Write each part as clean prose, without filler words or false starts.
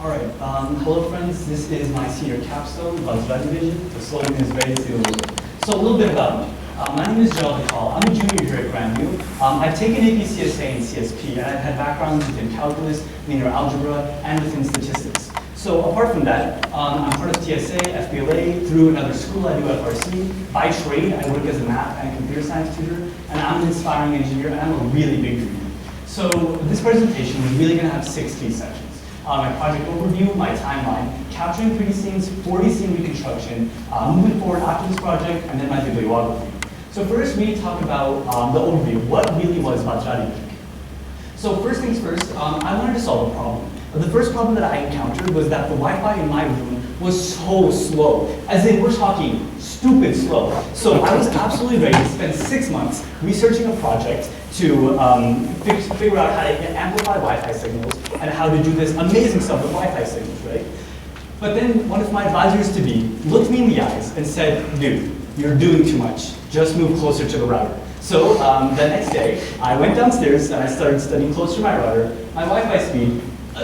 Hello friends, this is my senior capstone about division. The slogan is ready to go. So a little bit about me. My name is Jayal Dhakal. I'm a junior here at Grandview. I've taken AP CSA and CSP, and I've had backgrounds within calculus, linear algebra, and within statistics. So apart from that, I'm part of TSA, FBLA, through another school I do at RC. By trade, I work as a math and computer science tutor, and I'm an inspiring engineer, and I'm a really big reader. So this presentation is really going to have 6 key sections. My project overview, my timeline, capturing 3D scenes, 4D scene reconstruction, moving forward after this project, and then my bibliography. So first, we need to talk about the overview, what really was Vajradi. So first things first, I wanted to solve a problem. The first problem that I encountered was that the Wi-Fi in my room was so slow, as in we're talking stupid slow. So I was absolutely ready to spend 6 months researching a project to figure out how to amplify Wi-Fi signals and how to do this amazing stuff with Wi-Fi signals, right? But then one of my advisors-to-be looked me in the eyes and said, dude, you're doing too much. Just move closer to the router. So the next day, I went downstairs and I started studying closer to my router. My Wi-Fi speed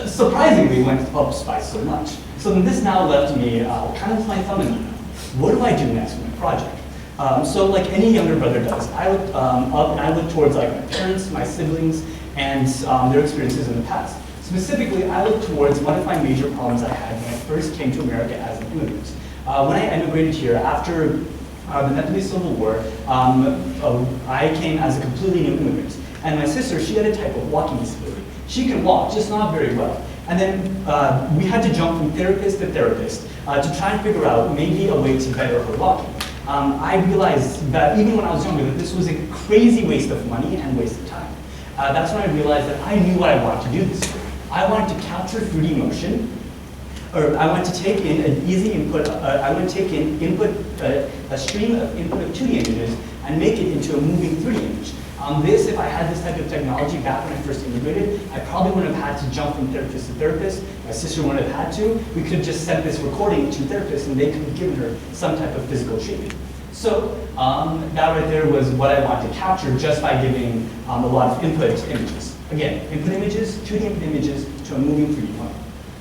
surprisingly went up by so much. So then this now left me kind of my thumb in my mouth. What do I do next with my project? So like any younger brother does, I looked up and I looked towards like my parents, my siblings, and their experiences in the past. Specifically, I looked towards one of my major problems I had when I first came to America as an immigrant. When I immigrated here after the Nepalese Civil War, I came as a completely new immigrant. And my sister, she had a type of walking disability. She can walk, just not very well. And then we had to jump from therapist to therapist to try and figure out maybe a way to better her walking. I realized that even when I was younger, that this was a crazy waste of money and waste of time. That's when I realized that I knew what I wanted to do this for. I wanted to capture 3D motion, or I wanted to take in an easy input, I want to take in input, a stream of input of 2D images and make it into a moving 3D image. If I had this type of technology back when I first immigrated, I probably wouldn't have had to jump from therapist to therapist. My sister wouldn't have had to. We could have just sent this recording to therapists and they could have given her some type of physical treatment. So that right there was what I wanted to capture just by giving a lot of input images. Again, input images, 2D input images to a moving 3D model.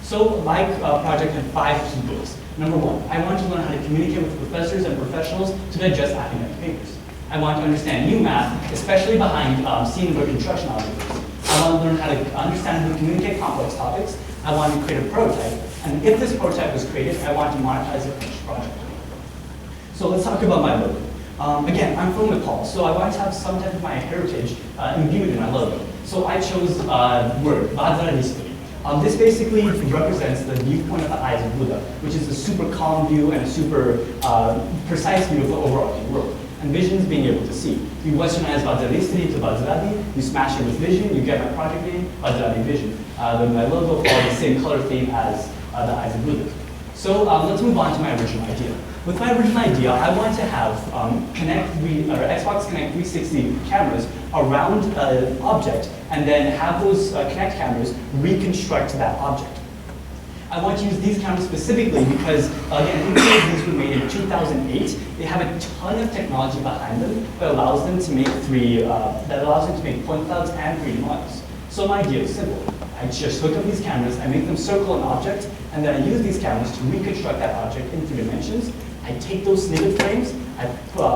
So my project had 5 key goals. Number 1, I wanted to learn how to communicate with professors and professionals to digest academic papers. I want to understand new math, especially behind scene reconstruction algorithms. I want to learn how to understand how to communicate complex topics. I want to create a prototype. And if this prototype was created, I want to monetize the finished project. So let's talk about my logo. Again, I'm from Nepal, so I wanted to have some type of my heritage imbued in my logo. So I chose the word, Vajradi. This basically represents the viewpoint of the eyes of Buddha, which is a super calm view and a super precise view of the overarching world. And vision is being able to see. You westernize Vajradistri to Vajradi, you smash it with vision, you get my project name, Vajradi Vision. Then my logo follows the same color theme as the eyes of Buddha. So let's move on to my original idea. With my original idea, I wanted to have Xbox Connect 360 cameras around an object and then have those Connect cameras reconstruct that object. I want to use these cameras specifically because, again, these were made in 2008. They have a ton of technology behind them that allows them to make point clouds and 3D models. So my idea is simple. I just hook up these cameras, I make them circle an object, and then I use these cameras to reconstruct that object in 3 dimensions. I take those snippet frames, I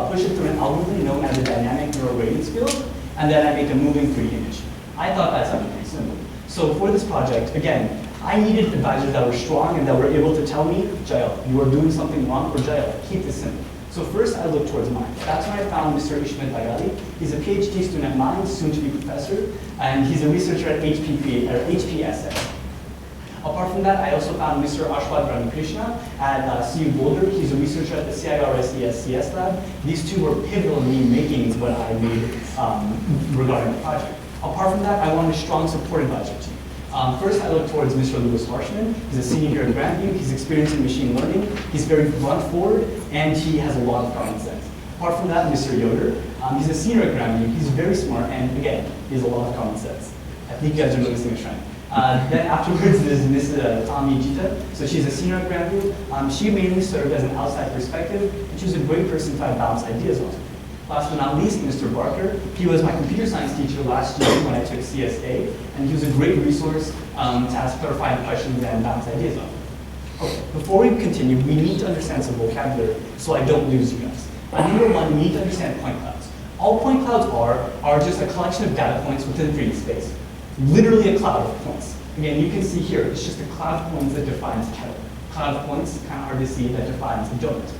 push it through an algorithm known as a dynamic neural radiance field, and then I make a moving 3D image. I thought that sounded pretty simple. So for this project, again, I needed advisors that were strong and that were able to tell me, Jayal, you are doing something wrong, or Jayal, keep this simple. So first I looked towards mine. That's when I found Mr. Ishmet Bagali. He's a PhD student at mine, soon to be professor, and he's a researcher at HPSS. Apart from that, I also found Mr. Ashwat Ramakrishna at CU Boulder. He's a researcher at the CIRSES CS lab. These two were pivotal in me making what I made regarding the project. Apart from that, I wanted a strong support advisor team. First, I looked towards Mr. Lewis Harshman. He's a senior here at Grandview. He's experienced in machine learning. He's very blunt forward, and he has a lot of common sense. Apart from that, Mr. Yoder. He's a senior at Grandview. He's very smart, and again, he has a lot of common sense. I think you guys are noticing a trend. Then afterwards, there's Ms. Tommy Jita. So she's a senior at Grandview. She mainly served as an outside perspective, and she was a great person to bounce ideas off. Last but not least, Mr. Barker. He was my computer science teacher last year when I took CSA, and he was a great resource to ask clarifying questions and bounce ideas off. Okay, before we continue, we need to understand some vocabulary so I don't lose you guys. Number one, we need to understand point clouds. All point clouds are just a collection of data points within 3D space. Literally a cloud of points. Again, you can see here, it's just a cloud of points that defines a kettle. Cloud of points, kind of hard to see, that defines a donut.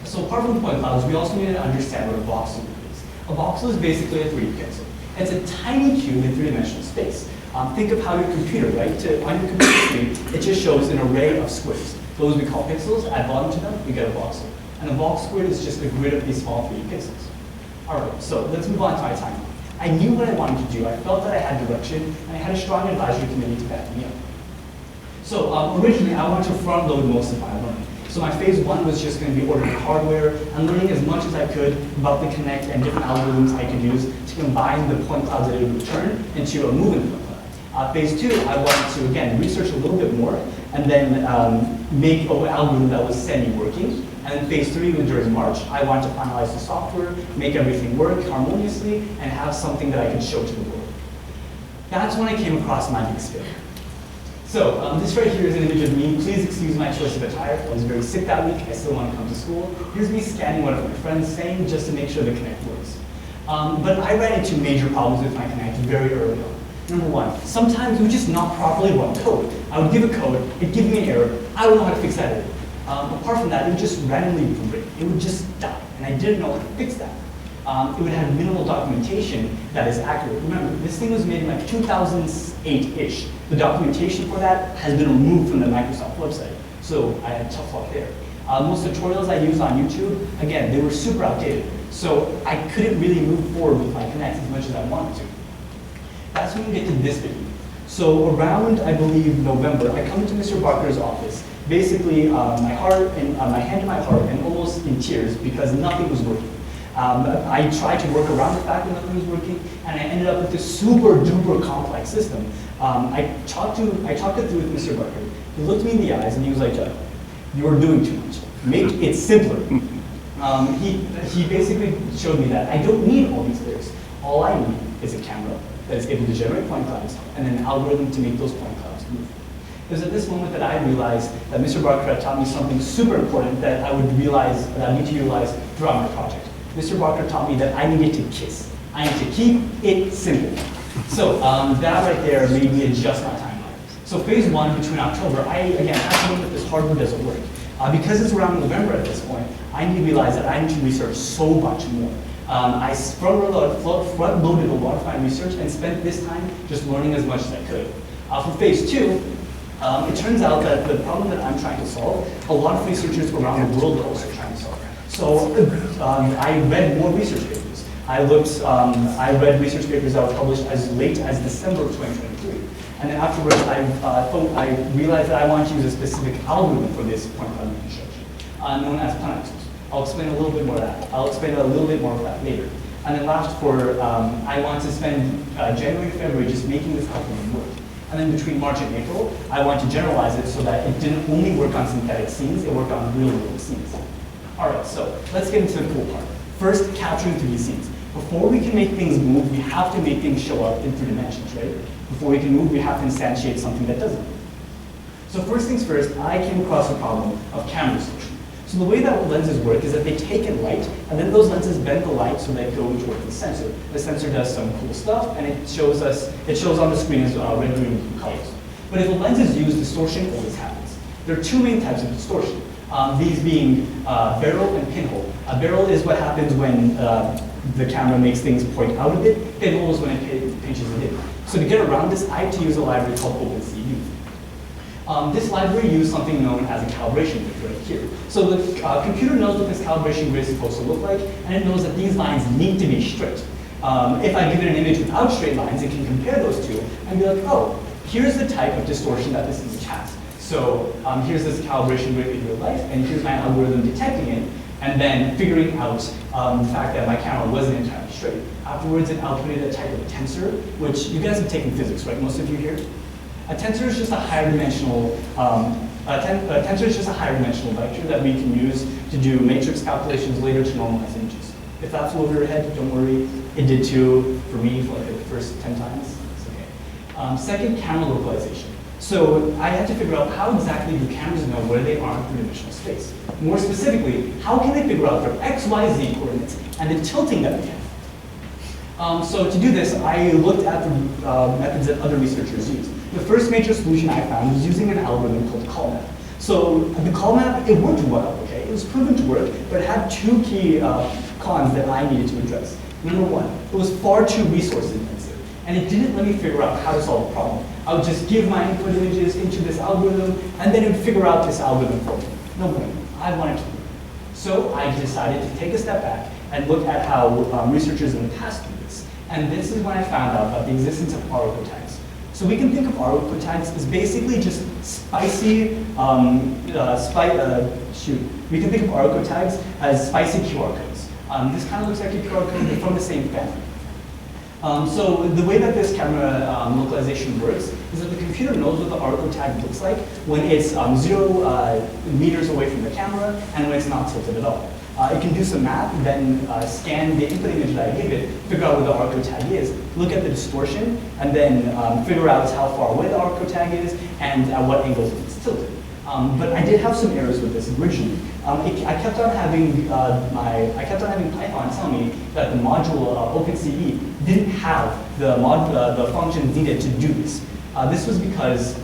So apart from point clouds, we also need to understand what a voxel is. A voxel is basically a 3D pixel. It's a tiny cube in three-dimensional space. Think of how your computer, right? On your computer screen, it just shows an array of squares. Those we call pixels. Add volume to them, we get a voxel. And a vox squared is just a grid of these small 3D pixels. All right, so let's move on to my timeline. I knew what I wanted to do. I felt that I had direction, and I had a strong advisory committee to back me up. So originally, I wanted to front load most of my learning. So my phase one was just going to be ordering hardware and learning as much as I could about the Connect and different algorithms I could use to combine the point clouds that it would return into a moving point cloud. Phase two, I wanted to, again, research a little bit more and then make an algorithm that was semi-working. And then phase three, during March, I wanted to finalize the software, make everything work harmoniously, and have something that I could show to the world. That's when I came across my big failure. So this right here is an image of me. Please excuse my choice of attire. I was very sick that week. I still want to come to school. Here's me scanning one of my friends saying just to make sure the Connect works. But I ran into major problems with my Connect very early on. Number one, sometimes it would just not properly run code. I would give a code, it'd give me an error. I don't know how to fix that error. Apart from that, it would just randomly break. It would just die, and I didn't know how to fix that. It would have minimal documentation that is accurate. Remember, this thing was made in like 2008-ish. The documentation for that has been removed from the Microsoft website, so I had tough luck there. Most tutorials I used on YouTube, again, they were super outdated, so I couldn't really move forward with my Connect as much as I wanted to. That's when we get to this video. So around, I believe, November, I come into Mr. Barker's office, basically my hand in my heart and almost in tears because nothing was working. I tried to work around the fact that nothing was working, and I ended up with this super duper complex system. I talked it through with Mr. Barker. He looked me in the eyes and he was like, "You're doing too much. Make it simpler." He basically showed me that I don't need all these layers. All I need is a camera that is able to generate point clouds and an algorithm to make those point clouds move. It was at this moment that I realized that Mr. Barker had taught me something super important that I would realize that I need to utilize throughout my project. Mr. Barker taught me that I needed to KISS. I need to keep it simple. So that right there made me adjust my timeline. So phase one, between October, I again had to know that this hardware doesn't work. Because it's around November at this point, I need to realize that I need to research so much more. I front-loaded a lot of my research and spent this time just learning as much as I could. For phase two, it turns out that the problem that I'm trying to solve, a lot of researchers around the world are also trying to solve. So I read more research papers. I read research papers that were published as late as December of 2023. And then afterwards, I realized that I wanted to use a specific algorithm for this point cloud reconstruction, known as Panaxos. I'll explain a little bit more of that. I'll explain a little bit more of that later. And then last, I want to spend January, February just making this algorithm work. And then between March and April, I want to generalize it so that it didn't only work on synthetic scenes, it worked on real-world scenes. All right, so let's get into the cool part. First, capturing 3D scenes. Before we can make things move, we have to make things show up in 3 dimensions, right? Before we can move, we have to instantiate something that doesn't move. So first things first, I came across the problem of camera distortion. So the way that lenses work is that they take in light, and then those lenses bend the light so they go towards the sensor. The sensor does some cool stuff, and it shows on the screen as red, green, and blue colors. But if a lens is used, distortion always happens. There are two main types of distortion. These being barrel and pinhole. A barrel is what happens when the camera makes things point out a bit. Pinhole is when it pinches it in. So to get around this, I had to use a library called OpenCV. This library used something known as a calibration grid right here. So the computer knows what this calibration grid is supposed to look like, and it knows that these lines need to be straight. If I give it an image without straight lines, it can compare those two and be like, oh, here's the type of distortion that this image has. So here's this calibration grid in real life, and here's my algorithm detecting it, and then figuring out the fact that my camera wasn't entirely straight. Afterwards, it outputted a type of tensor, which you guys have taken physics, right? Most of you here? A tensor is just a higher dimensional vector that we can use to do matrix calculations later to normalize images. If that flew over your head, don't worry. It did too for me for like the first 10 times. It's okay. Second, camera localization. So I had to figure out how exactly do cameras know where they are in three-dimensional space. More specifically, how can they figure out their x, y, z coordinates and the tilting that we have? So to do this, I looked at the methods that other researchers use. The first major solution I found was using an algorithm called call map. So the call map, it worked well, okay? It was proven to work, but it had two key cons that I needed to address. Number one, it was far too resource intensive, and it didn't let me figure out how to solve the problem. I would just give my input images into this algorithm, and then it would figure out this algorithm for me. No point. I wanted to. So I decided to take a step back and look at how researchers in the past do this. And this is when I found out about the existence of ROCO tags. So we can think of ROCO tags as basically just spicy, we can think of ROCO tags as spicy QR codes. This kind of looks like a QR code, but from the same family. So the way that this camera localization works is that the computer knows what the ROCO tag looks like when it's 0 meters away from the camera and when it's not tilted at all. It can do some math, then scan the input image that I give it, figure out where the ROCO tag is, look at the distortion, and then figure out how far away the ROCO tag is and at what angles it's tilted. But I did have some errors with this originally. I kept on having Python tell me that the module OpenCV didn't have the functions needed to do this. This was because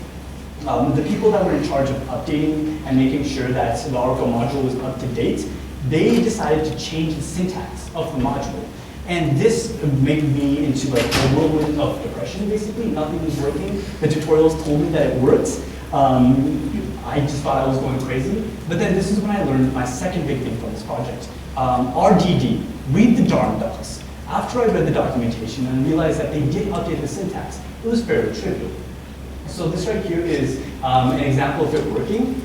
the people that were in charge of updating and making sure that the Oracle module was up to date, they decided to change the syntax of the module. And this made me into like a whirlwind of depression, basically. Nothing was working. The tutorials told me that it works. I just thought I was going crazy. But then this is when I learned my second big thing from this project. RDD, read the darn docs. After I read the documentation and realized that they did update the syntax, it was fairly trivial. So this right here is an example of it working.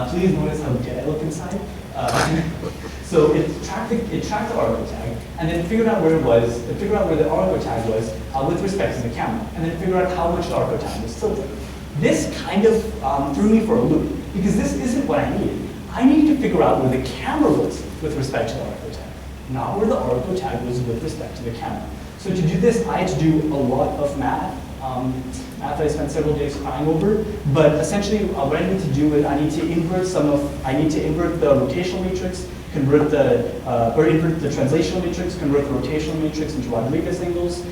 Please notice how dead I look inside. So it tracked the ROCO tag, and then figured out where it was, figured out where the ROCO tag was with respect to the camera, and then figured out how much the ROCO tag was tilted. This kind of threw me for a loop, because this isn't what I needed. I needed to figure out where the camera was with respect to the ROCO tag, not where the ROCO tag was with respect to the camera. So to do this, I had to do a lot of math. Math I spent several days crying over, but essentially what I need to do is I need to invert the rotational matrix, invert the translational matrix, convert the rotational matrix into Rodriguez angles,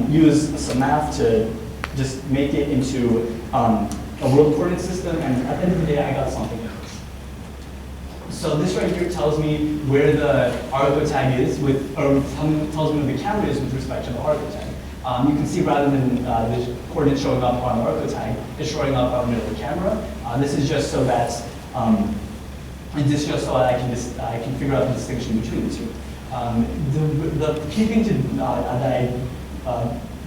use some math to just make it into a world coordinate system, and at the end of the day, I got something else. So this right here tells me where the ROCO tag is, or tells me where the camera is with respect to the ROCO tag. You can see rather than the coordinates showing up on the ROCO tag, it's showing up on the camera. This is just so that I can figure out the distinction between the two. The key thing that I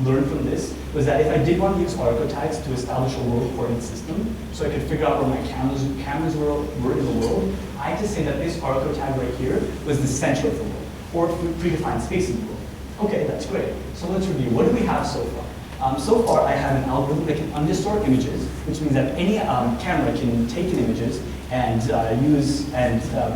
learned from this was that if I did want to use ROCO tags to establish a world coordinate system, so I could figure out where my cameras were in the world, I had to say that this ROCO tag right here was the center of the world, or predefined space in the world. Okay, that's great. So let's review. What do we have so far? So far, I have an algorithm that can undistort images, which means that any camera can take in images and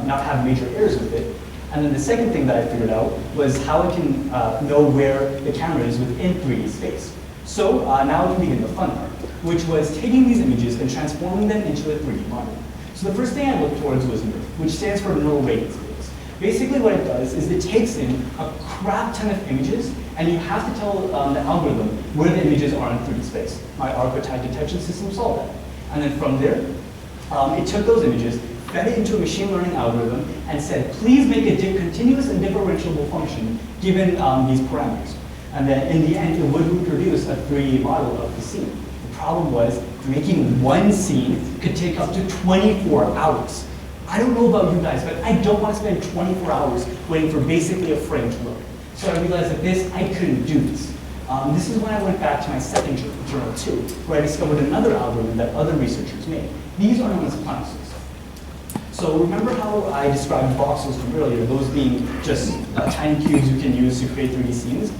not have major errors with it. And then the second thing that I figured out was how I can know where the camera is within 3D space. So now we can begin the fun part, which was taking these images and transforming them into a 3D model. So the first thing I looked towards was NURBS, which stands for neural rating space. Basically what it does is it takes in a crap ton of images, and you have to tell the algorithm where the images are in 3D space. My ROCO tag detection system solved that. And then from there, it took those images, fed it into a machine learning algorithm, and said, please make a continuous and differentiable function given these parameters. And then in the end, it would reproduce a 3D model of the scene. The problem was making one scene could take up to 24 hours. I don't know about you guys, but I don't want to spend 24 hours waiting for basically a frame to load. So I realized that I couldn't do this. This is when I went back to my second journal too, where I discovered another algorithm that other researchers made. These are known as voxels. So remember how I described voxels from earlier, those being just tiny cubes you can use to create 3D scenes?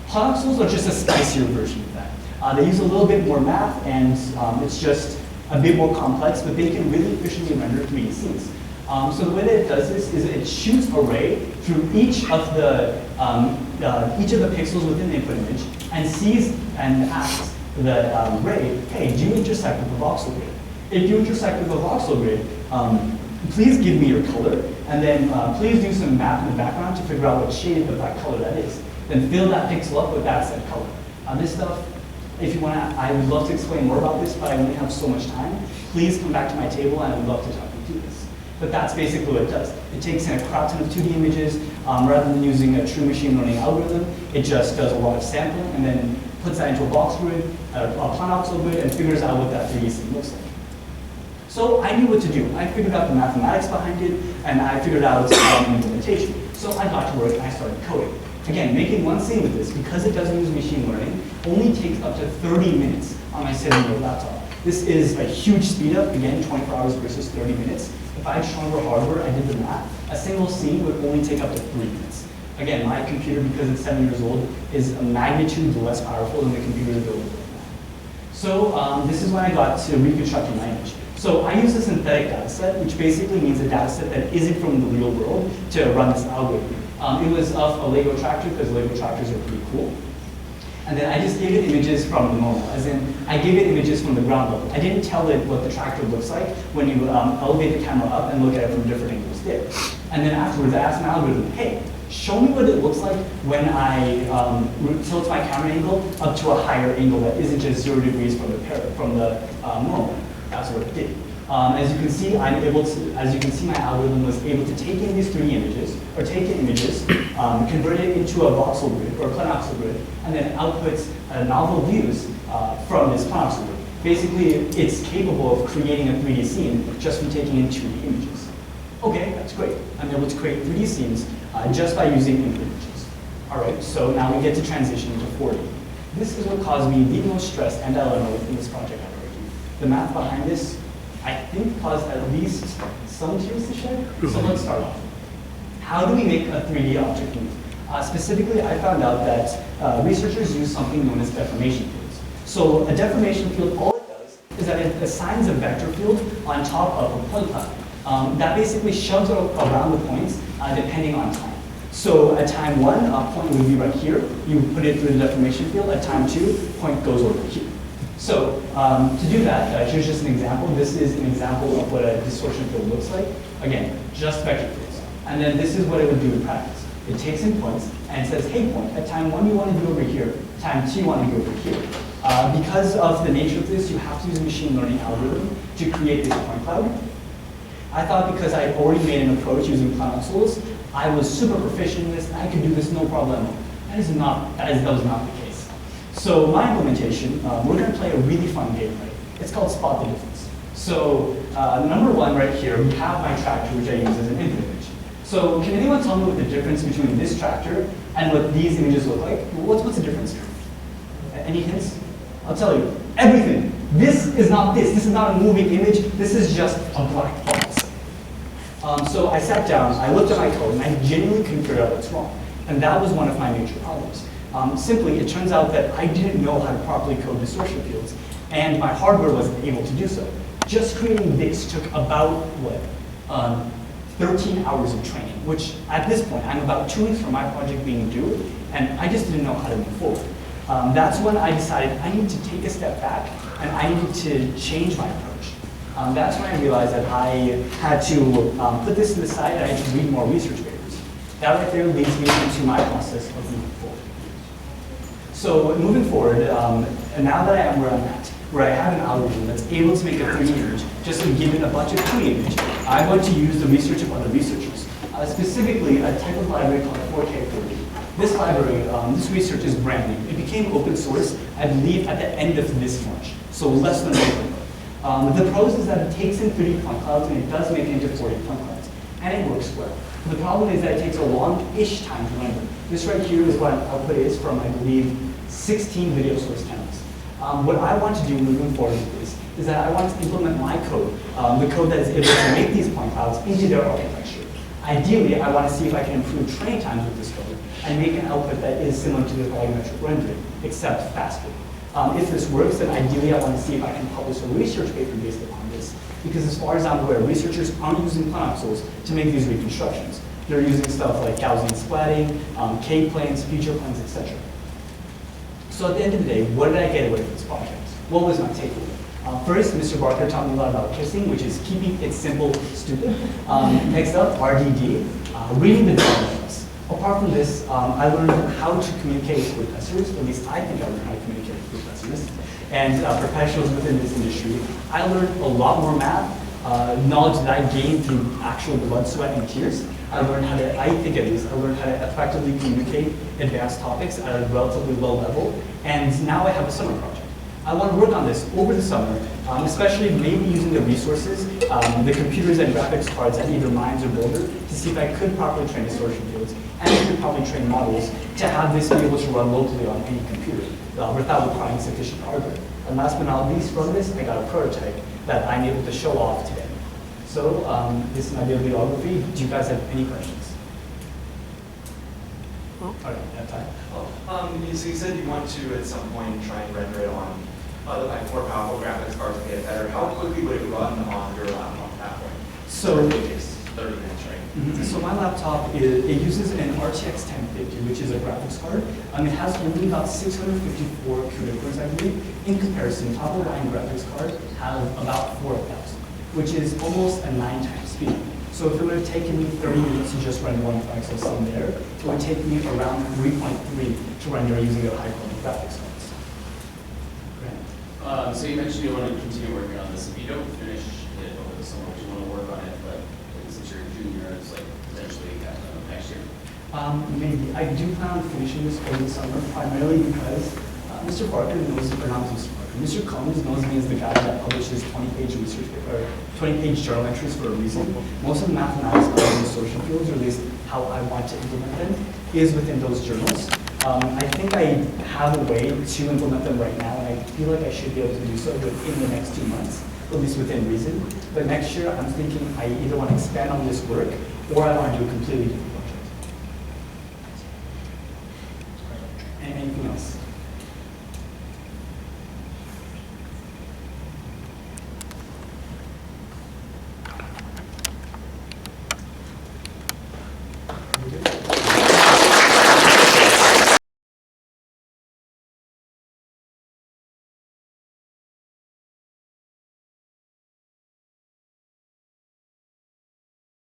Voxels are just a spicier version of that. They use a little bit more math, and it's just a bit more complex, but they can really efficiently render 3D scenes. So the way that it does this is it shoots a ray through each of the pixels within the input image and sees and asks, the ray, hey, do you intersect with the voxel grid? If you intersect with the voxel grid, please give me your color, and then please do some math in the background to figure out what shade of that color that is. Then fill that pixel up with that said color. This stuff, if you want to, I would love to explain more about this, but I only have so much time. Please come back to my table, and I would love to talk you through this. But that's basically what it does. It takes in a crap ton of 2D images, rather than using a true machine learning algorithm, it just does a lot of sampling, and then puts that into a box grid, a planoxel grid, and figures out what that 3D scene looks like. So I knew what to do. I figured out the mathematics behind it, and I figured out implementation. So I got to work and I started coding. Again, making one scene with this, because it doesn't use machine learning, only takes up to 30 minutes on my 7-year-old laptop. This is a huge speed up, again, 24 hours versus 30 minutes. If I had stronger hardware, I did the math, a single scene would only take up to 3 minutes. Again, my computer, because it's 7 years old, is a magnitude less powerful than the computers available right now. So this is when I got to reconstructing my image. So I use a synthetic data set, which basically means a data set that isn't from the real world to run this algorithm. It was of a Lego tractor, because Lego tractors are pretty cool. And then I just gave it images from the normal, as in I gave it images from the ground level. I didn't tell it what the tractor looks like when you elevate the camera up and look at it from different angles there. And then afterwards I asked my algorithm, hey, show me what it looks like when I tilt my camera angle up to a higher angle that isn't just 0 degrees from the normal. That's what it did. As you can see, my algorithm was able to take in these 3D images, or take in images, convert it into a voxel grid, or a planoxel grid, and then outputs novel views from this planoxel grid. Basically, it's capable of creating a 3D scene just from taking in 2D images. Okay, that's great. I'm able to create 3D scenes just by using input images. All right, so now we get to transition into 4D. This is what caused me the most stress and dilemma within this project I'm working. The math behind this, I think, caused at least some tears to shed. So let's start off. How do we make a 3D object move? Specifically, I found out that researchers use something known as deformation fields. So a deformation field, all it does is that it assigns a vector field on top of a point cloud. That basically shoves around the points depending on time. So at time 1, a point would be right here. You put it through the deformation field. At time 2, point goes over here. So to do that, here's just an example. This is an example of what a distortion field looks like. Again, just vector fields. And then this is what it would do in practice. It takes in points and says, hey, point, at time 1 you want to be over here, time 2 you want to be over here. Because of the nature of this, you have to use a machine learning algorithm to create this point cloud. I thought because I had already made an approach using planoxels, I was super proficient in this and I could do this no problem. That was not the case. So my implementation, we're going to play a really fun game, right? It's called Spot the Difference. So number 1 right here, we have my tractor, which I use as an input image. So can anyone tell me what the difference between this tractor and what these images look like? What's the difference here? Any hints? I'll tell you. Everything. This is not this. This is not a moving image. This is just a black box. So I sat down, I looked at my code, and I genuinely couldn't figure out what's wrong. And that was one of my major problems. Simply, it turns out that I didn't know how to properly code distortion fields, and my hardware wasn't able to do so. Just creating this took about, 13 hours of training, which at this point, I'm about 2 weeks from my project being due, and I just didn't know how to move forward. That's when I decided I need to take a step back, and I need to change my approach. That's when I realized that I had to put this to the side and I had to read more research papers. That right there leads me into my process of moving forward. So moving forward, and now that I am where I'm at, where I have an algorithm that's able to make a 3D image, just given a bunch of 2D image, I want to use the research of other researchers. Specifically, a type of library called 4K30. This library, this research is brand new. It became open source, I believe, at the end of this March, so less than a year ago. The pros is that it takes in 3D point clouds and it does make it into 4D point clouds, and it works well. The problem is that it takes a long-ish time to render. This right here is what output is from, I believe, 16 video source channels. What I want to do moving forward with this is that I want to implement my code, the code that is able to make these point clouds into their architecture. Ideally, I want to see if I can improve train times with this code and make an output that is similar to the volumetric rendering, except faster. If this works, then ideally I want to see if I can publish a research paper based upon this, because as far as I'm aware, researchers aren't using planoxels to make these reconstructions. They're using stuff like Gaussian splatting, K-planes, feature planes, etc. So at the end of the day, what did I get away from this project? What was my takeaway? First, Mr. Barker taught me a lot about kissing, which is keeping it simple, stupid. Next up, RDD, reading the details. Apart from this, I learned how to communicate with customers, at least I think I learned how to communicate with customers, and professionals within this industry. I learned a lot more math, knowledge that I gained through actual blood, sweat, and tears. I learned how to, I think at least, I learned how to effectively communicate advanced topics at a relatively low level, and now I have a summer project. I want to work on this over the summer, especially maybe using the resources, the computers and graphics cards at either Minds or Builder to see if I could properly train the social fields and I could probably train models to have this be able to run locally on any computer without requiring sufficient hardware. And last but not least from this, I got a prototype that I'm able to show off today. So this is my bibliography. Do you guys have any questions? All right, I have time. So you said you want to, at some point, try and render it on like more powerful graphics cards to get it better. How quickly would it run on your laptop at that point? So it takes 30 minutes, right? So my laptop, it uses an RTX 1050, which is a graphics card. It has only about 654 CUDA cores, I believe. In comparison, top-of-line graphics cards have about 4,000, which is almost a 9 times speed. So if it would have taken me 30 minutes to just run one pixel sum there, it would take me around 3.3 to render using a high-quality graphics cards. So you mentioned you want to continue working on this. If you don't finish it over the summer, do you want to work on it, but since you're a junior, it's like potentially next year? Maybe. I do plan on finishing this over the summer, primarily because Mr. Barker knows, or not Mr. Barker, Mr. Combs knows me as the guy that publishes 20-page research or 20-page journal entries for a reason. Most of the mathematics of the social fields, or at least how I want to implement them, is within those journals. I think I have a way to implement them right now, and I feel like I should be able to do so within the next 2 months, at least within reason. But next year, I'm thinking I either want to expand on this work, or I want to do a completely different